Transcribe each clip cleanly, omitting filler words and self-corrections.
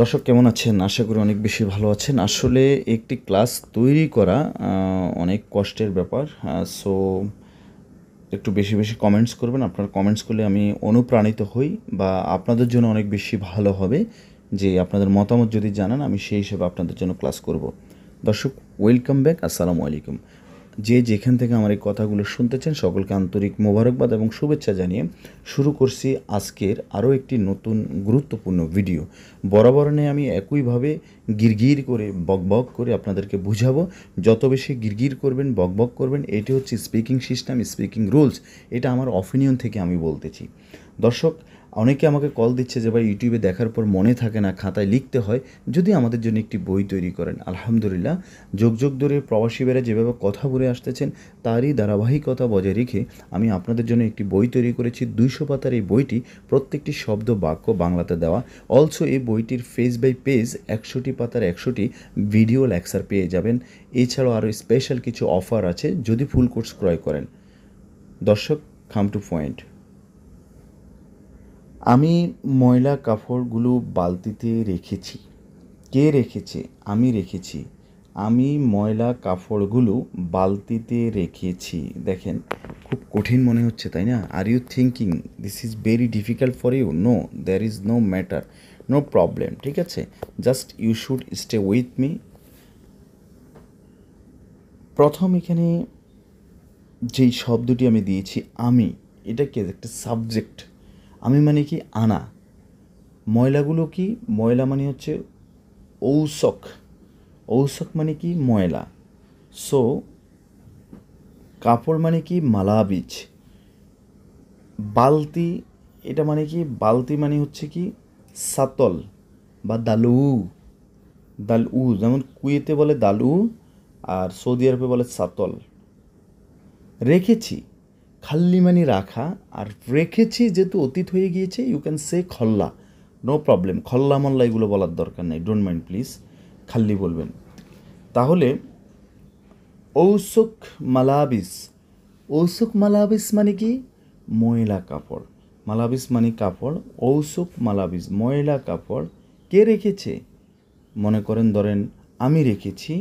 দর্শক কেমন আছেন? আশা করি অনেক বেশি ভালো আছেন। আসলে একটি ক্লাস তৈরি করা অনেক কষ্টের ব্যাপার। সো একটু বেশি, বেশি কমেন্টস করবেন। আপনারা কমেন্টস করলে আমি অনুপ্রাণিত হই বা আপনাদের জন্য অনেক বেশি ভালো হবে যে আপনাদের মতামত যদি জানান আমি সেই হিসেবে আপনাদের জন্য ক্লাস করব। দর্শক ওয়েলকাম ব্যাক। আসসালামু আলাইকুম। যে যেখান থেকে আমার এই কথাগুলো শুনতেছেন সকলকে আন্তরিক মোবারকবাদ এবং শুভেচ্ছা জানিয়ে শুরু করছি আজকের আরও একটি নতুন গুরুত্বপূর্ণ ভিডিও। বরাবরনে আমি একইভাবে গিরগির করে বকবক করে আপনাদেরকে বুঝাবো। যত বেশি গিরগির করবেন বকবক করবেন, এটি হচ্ছে স্পিকিং সিস্টেম, স্পিকিং রুলস। এটা আমার অপিনিয়ন থেকে আমি বলতেছি। দর্শক অনেকে আমাকে কল দিচ্ছে যে ভাই ইউটিউবে দেখার পর মনে থাকে না, খাতায় লিখতে হয়, যদি আমাদের জন্য একটি বই তৈরি করেন। আলহামদুলিল্লাহ, যুগ যুগ ধরে প্রবাসীরা যেভাবে কথা বলে আসতেছেন তারই ধারাবাহিকতা বজায় রেখে আমি আপনাদের জন্য একটি বই তৈরি করেছি। 200 পাতার এই বইটি প্রত্যেকটি শব্দ বাক্য বাংলাতে দেওয়া। অলসো এই বইটির পেজ বাই পেজ 100টি পাতার 100টি ভিডিও লেকচার পেয়ে যাবেন। এছাড়াও আরও স্পেশাল কিছু অফার আছে যদি ফুল কোর্স ক্রয় করেন। দর্শক, কাম টু পয়েন্ট। আমি ময়লা কাপড়গুলো বালতিতে রেখেছি। কে রেখেছে? আমি রেখেছি। আমি ময়লা কাপড়গুলো বালতিতে রেখেছি। দেখেন, খুব কঠিন মনে হচ্ছে, তাই না? Are you thinking this is very difficult for you? No, there is no matter, no problem. ঠিক আছে, just you should stay with me. প্রথম এখানে যেই শব্দটি আমি দিয়েছি আমি, এটা কি একটা সাবজেক্ট। আমি মানে কি আনা। ময়লাগুলো কি? ময়লা মানে হচ্ছে ঔষক। ঔষক মানে কি? ময়লা। সো কাপড় মানে কি? মালাবিজ। বালতি, এটা মানে কি? বালতি মানে হচ্ছে কি? সাতল বা দালু। দালু, যেমন কুয়েতে বলে দালু আর সৌদি আরবে বলে সাতল। রেখেছি, খাল্লি মানে রাখা, আর রেখেছি যেহেতু অতীত হয়ে গিয়েছে, ইউ ক্যান সে খল্লা, নো প্রবলেম। খল্লা মল্লা এগুলো বলার দরকার নেই, ডোন্ট মাইন্ড প্লিজ, খাল্লি বলবেন। তাহলে ঔসুক মালাবিস। ঔসুক মালাবিস মানে কি? ময়লা কাপড়। মালাবিস মানে কাপড়, ঔসুক মালাবিস ময়লা কাপড়। কে রেখেছে? মনে করেন, ধরেন আমি রেখেছি।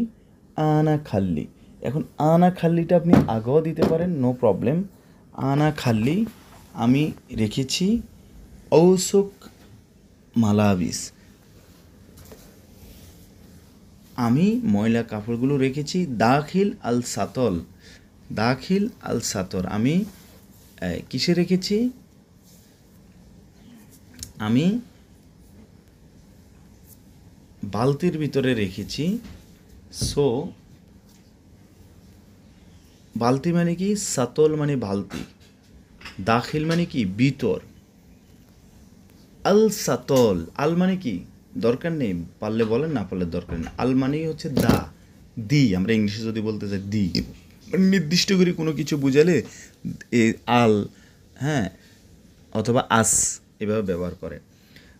আনা খাল্লি। এখন আনা খাল্লিটা আপনি আগেও দিতে পারেন, নো প্রবলেম। আনা খাল্লি, আমি রেখেছি। ঔসুক মালাবিস, আমি ময়লা কাপড়গুলো রেখেছি। দাখিল আল সাতল। দাখিল আল সাতর, আমি কিসে রেখেছি? আমি বালতির ভিতরে রেখেছি। সো বালতি মানে কি? সাতল মানে বালতি। দাখিল মানে কি? ভিতর। আল সাতল, আল মানে কি? দরকার নেই, পারলে বলেন, না পারলে দরকার নেই। আল মানেই হচ্ছে দা, দি। আমরা ইংলিশে যদি বলতে চাই দি, নির্দিষ্ট করে কোনো কিছু বুঝালে এ আল, হ্যাঁ, অথবা আস এভাবে ব্যবহার করে।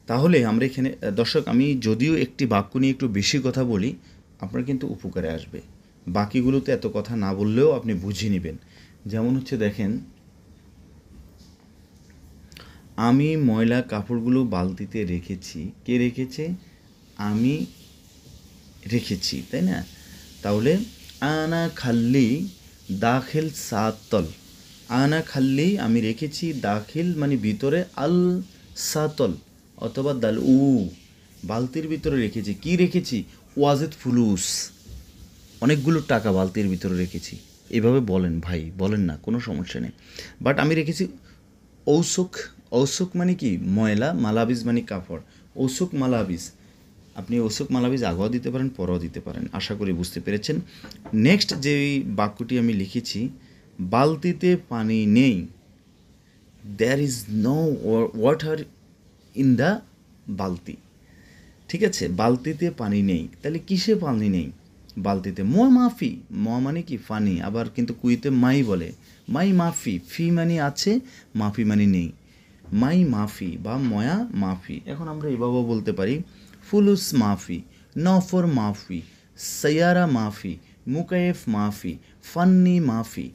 তাহলে আমরা এখানে দর্শক, আমি যদিও একটি বাক্য নিয়ে একটু বেশি কথা বলি, আপনার কিন্তু উপকারে আসবে। বাকিগুলোতে এত কথা না বললেও আপনি বুঝে নেবেন। যেমন হচ্ছে দেখেন, আমি ময়লা কাপড়গুলো বালতিতে রেখেছি। কে রেখেছে? আমি রেখেছি, তাই না? তাহলে আনা খাল্লি দাখিল সাতল। আনা খাল্লি, আমি রেখেছি। দাখিল মানে ভিতরে, আল সাতল অথবা দাল উ, বালতির ভিতরে রেখেছি। কি রেখেছি? ওয়াজেদ ফুলুস, অনেকগুলো টাকা বালতির ভিতরে রেখেছি। এভাবে বলেন ভাই, বলেন না, কোনো সমস্যা নেই। বাট আমি রেখেছি ঔসুক। ঔসুক মানে কি? ময়লা। মালাবিজ মানে কাপড়। ঔসুক মালাবিজ, আপনি ঔসুক মালাবিজ আগেও দিতে পারেন, পরেও দিতে পারেন। আশা করি বুঝতে পেরেছেন। নেক্সট যে বাক্যটি আমি লিখেছি, বালতিতে পানি নেই। There is no water in the বালতি। ঠিক আছে, বালতিতে পানি নেই। তাহলে কিসে পানি নেই? বালতিতে। মাফি, মানে কি? পানি। আবার কিন্তু কুইতে মাই বলে, মাই মাফি। ফি মানে আছে, মাফি মানে নেই। মাই মাফি বা ময়া মাফি। এখন আমরা এভাবেও বলতে পারি, ফুলুস মাফি, নফর মাফি, সায়ারা মাফি, মুকাইফ মাফি, ফান্নি মাফি।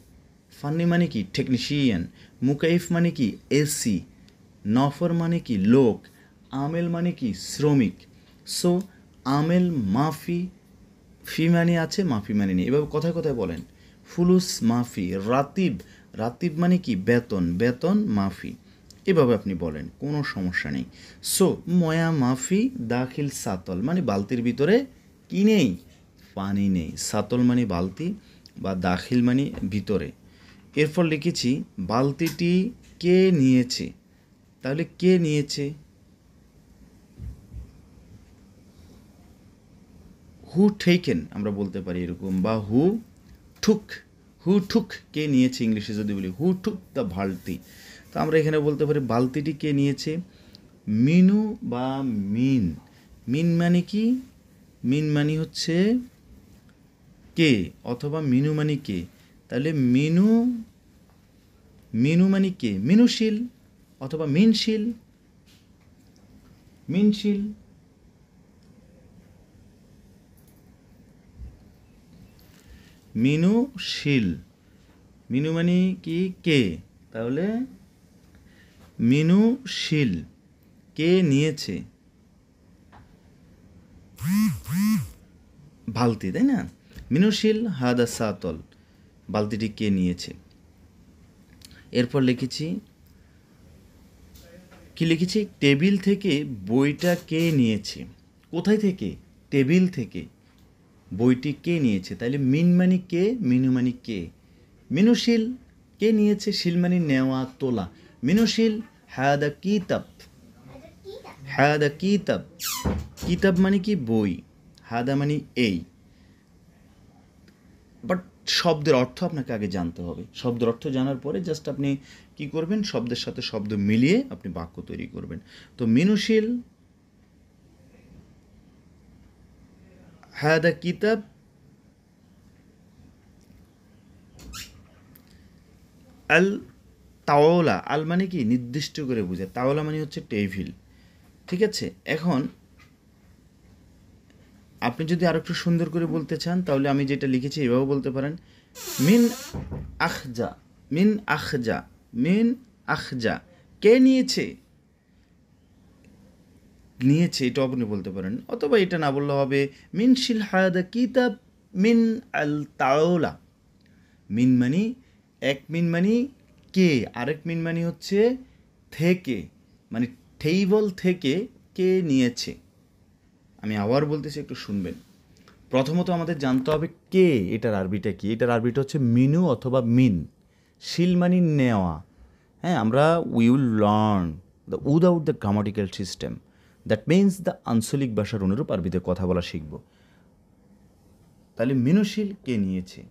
ফান্নি মানে কি? টেকনিশিয়ান। মুকাইফ মানে কি? এসি। নফর মানে কি? লোক। আমেল মানে কি? শ্রমিক। সো আমেল মাফি, ফি মানে আছে, মাফি মানে নেই। এভাবে কথায় কথায় বলেন। ফুলুস মাফি, রাতিব, রাতিব মানে কি বেতন, বেতন মাফি, এভাবে আপনি বলেন, কোনো সমস্যা নেই। সো ময়া মাফি দাখিল সাতল মানে বালতির ভিতরে কি নেই, পানি নেই। সাতল মানে বালতি বা দাখিল মানে ভিতরে। এরপর লিখেছি বালতিটি কে নিয়েছে, তাহলে কে নিয়েছে, হু টেকেন আমরা বলতে পারি এরকম, বা হু ঠুক, হু ঠুক কে নিয়েছে, ইংলিশে যদি বলি হু ঠুক দ্য বালতি, তো আমরা এখানে বলতে পারি বালতিটি কে নিয়েছে। মিনু বা মিন, মিন মানে কি, মিন মানে হচ্ছে কে, অথবা মিনু মানে কে, তাহলে মিনু, মিনু মানে কে, মিনুশীল অথবা মিনশীল, মিনশীল। মিনুশীল, মিনু মানে কি কে, তাহলে মিনুশীল কে নিয়েছে বালতি, তাই না। মিনুশীল হাদা সাতল, বালতিটি কে নিয়েছে। এরপর লিখেছি কি লিখেছি, টেবিল থেকে বইটা কে নিয়েছে, কোথায় থেকে, টেবিল থেকে বইটি কে নিয়েছে, তাইলে মিন মানে কে, মিনু মানে কে। মিনুশীল কে নিয়েছে, শিল মানে নেওয়া তোলা, মিনুশীল হাদা কিতাব, হাদা কিতাব, কিতাব মানে কি বই, হাদা মানে এই। বাট শব্দের অর্থ আপনাকে আগে জানতে হবে, শব্দের অর্থ জানার পরে জাস্ট আপনি কি করবেন, শব্দের সাথে শব্দ মিলিয়ে আপনি বাক্য তৈরি করবেন। তো মিনুশীল হাদা কিতাব আল তাওলা, আল মানে কি নির্দিষ্ট করে বোঝায়, তাওলা মানে হচ্ছে টেবিল, ঠিক আছে। এখন আপনি যদি আরো একটু সুন্দর করে বলতে চান তাহলে আমি যেটা লিখেছি এভাবে বলতে পারেন, মিন আখজা, মিন আখজা, মিন আখজা কে নিয়েছে, নিয়েছে এটা আপনি বলতে পারেন, অথবা এটা না বললে হবে মিন শিল হাদা কিতাব মিন আল তাওলা। মিন মানি এক, মিন মানি কে, আরেক মিন মানি হচ্ছে থেকে, মানে টেবল থেকে কে নিয়েছে। আমি আবার বলতেছি, একটু শুনবেন। প্রথমত আমাদের জানতে হবে কে, এটার আরবিটা কি, এটার আরবিটা হচ্ছে মিনু অথবা মিন। শিল মানি নেওয়া, হ্যাঁ, আমরা we will learn the without the grammatical system, that means the আঞ্চলিক ভাষার অনুরূপ আরবিতে কথা বলা শিখব। তাহলে মিনুশীল কে নিয়েছে,